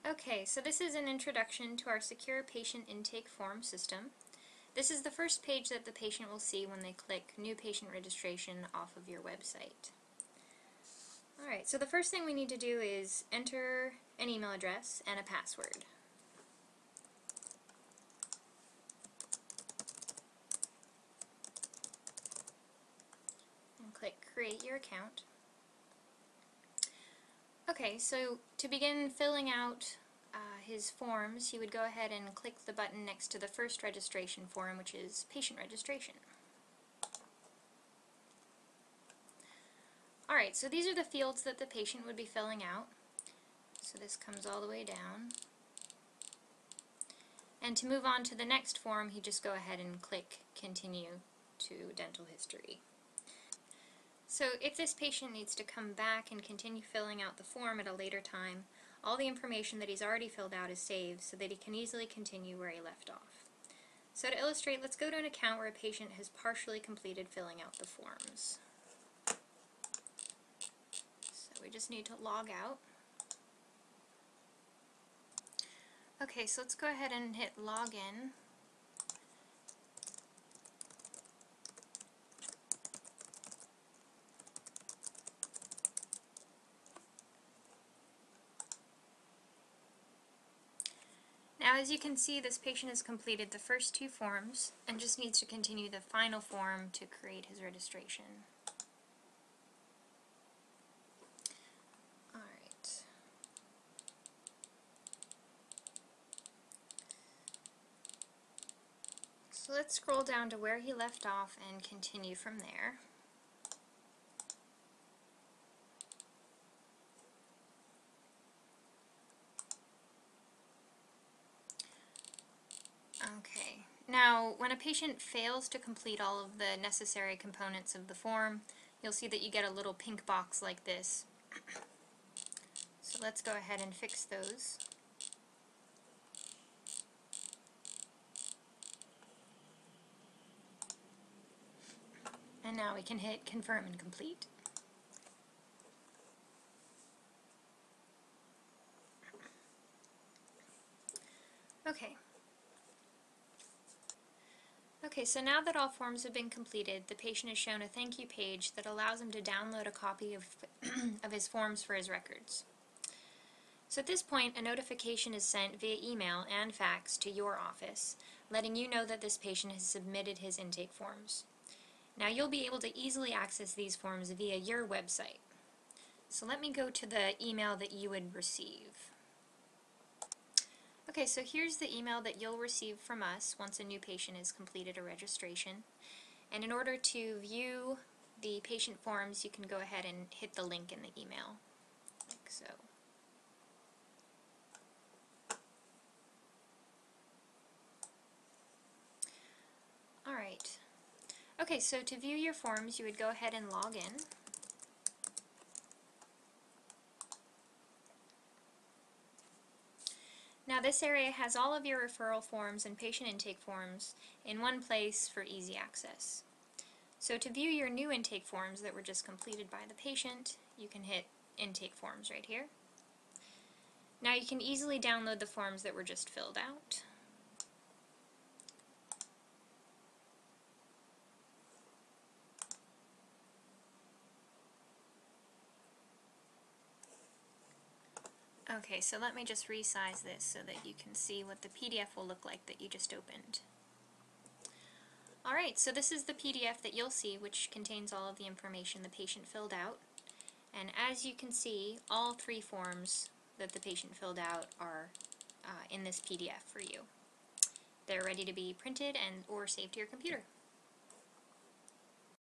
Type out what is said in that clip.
Okay, so this is an introduction to our secure patient intake form system. This is the first page that the patient will see when they click New Patient Registration off of your website. Alright, so the first thing we need to do is enter an email address and a password. And click Create Your Account. Okay, so to begin filling out his forms, he would go ahead and click the button next to the first registration form, which is Patient Registration. Alright, so these are the fields that the patient would be filling out. So this comes all the way down. And to move on to the next form, he'd just go ahead and click Continue to Dental History. So if this patient needs to come back and continue filling out the form at a later time, all the information that he's already filled out is saved so that he can easily continue where he left off. So to illustrate, let's go to an account where a patient has partially completed filling out the forms. So we just need to log out. Okay, so let's go ahead and hit Login. Now, as you can see, this patient has completed the first two forms and just needs to continue the final form to create his registration. Alright. So let's scroll down to where he left off and continue from there. Okay, now when a patient fails to complete all of the necessary components of the form, you'll see that you get a little pink box like this. So let's go ahead and fix those. And now we can hit Confirm and Complete. Okay. Okay, so now that all forms have been completed, the patient is shown a thank you page that allows him to download a copy of, of his forms for his records. So at this point, a notification is sent via email and fax to your office, letting you know that this patient has submitted his intake forms. Now you'll be able to easily access these forms via your website. So let me go to the email that you would receive. Okay, so here's the email that you'll receive from us once a new patient has completed a registration. And in order to view the patient forms, you can go ahead and hit the link in the email, like so. Alright. Okay, so to view your forms, you would go ahead and log in. Now this area has all of your referral forms and patient intake forms in one place for easy access. So to view your new intake forms that were just completed by the patient, you can hit Intake Forms right here. Now you can easily download the forms that were just filled out. Okay, so let me just resize this so that you can see what the PDF will look like that you just opened. Alright, so this is the PDF that you'll see, which contains all of the information the patient filled out. And as you can see, all three forms that the patient filled out are in this PDF for you. They're ready to be printed and or saved to your computer.